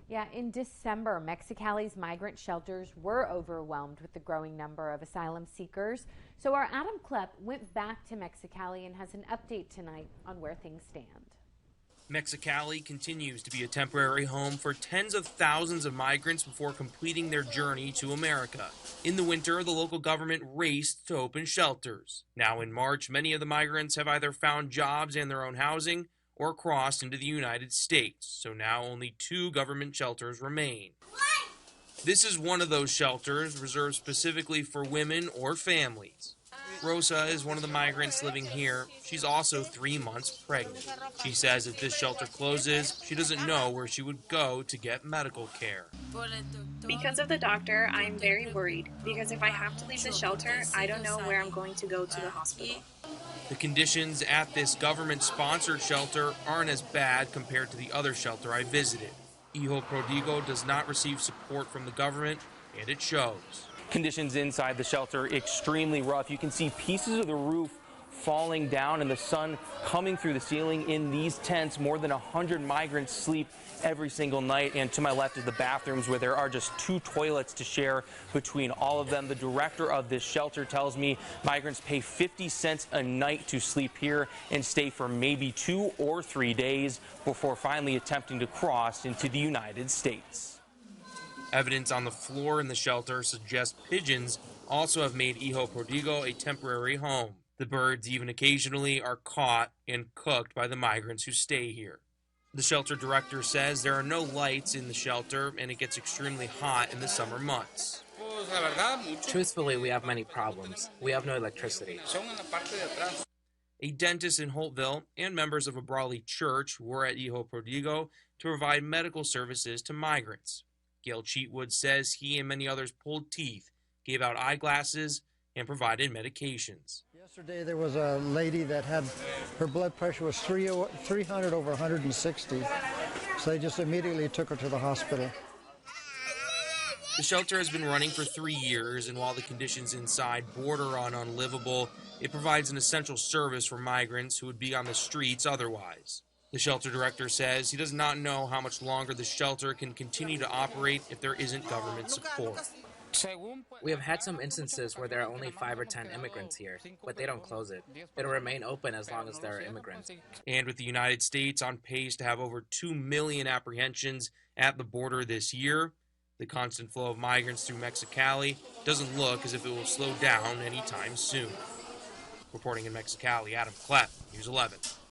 Yeah, in December, Mexicali's migrant shelters were overwhelmed with the growing number of asylum seekers. So our Adam Klepp went back to Mexicali and has an update tonight on where things stand. Mexicali continues to be a temporary home for tens of thousands of migrants before completing their journey to America. In the winter, the local government raced to open shelters. Now in March, many of the migrants have either found jobs and their own housing or crossed into the United States, so now only 2 government shelters remain. This is one of those shelters reserved specifically for women or families. Rosa is one of the migrants living here. She's also 3 months pregnant. She says if this shelter closes, she doesn't know where she would go to get medical care. Because of the doctor, I'm very worried, because if I have to leave the shelter, I don't know where I'm going to go to the hospital. The conditions at this government-sponsored shelter aren't as bad compared to the other shelter I visited. Hijo Prodigo does not receive support from the government, and it shows. Conditions inside the shelter extremely rough. You can see pieces of the roof falling down and the sun coming through the ceiling. In these tents, more than 100 migrants sleep every single night, and to my left is the bathrooms where there are just 2 toilets to share between all of them. The director of this shelter tells me migrants pay 50 cents a night to sleep here and stay for maybe 2 or 3 days before finally attempting to cross into the United States. Evidence on the floor in the shelter suggests pigeons also have made Hijo Prodigo a temporary home. The birds even occasionally are caught and cooked by the migrants who stay here. The shelter director says there are no lights in the shelter and it gets extremely hot in the summer months. Truthfully, we have many problems. We have no electricity. A dentist in Holtville and members of a Brawley church were at Hijo Prodigo to provide medical services to migrants. Gail Cheatwood says he and many others pulled teeth, gave out eyeglasses, and provided medications. Yesterday there was a lady that had her blood pressure was 300 over 160, so they just immediately took her to the hospital. The shelter has been running for 3 years, and while the conditions inside border on unlivable, it provides an essential service for migrants who would be on the streets otherwise. The shelter director says he does not know how much longer the shelter can continue to operate if there isn't government support. We have had some instances where there are only 5 or 10 immigrants here, but they don't close it. It'll remain open as long as there are immigrants. And with the United States on pace to have over 2 million apprehensions at the border this year, the constant flow of migrants through Mexicali doesn't look as if it will slow down anytime soon. Reporting in Mexicali, Adam Klepp, News 11.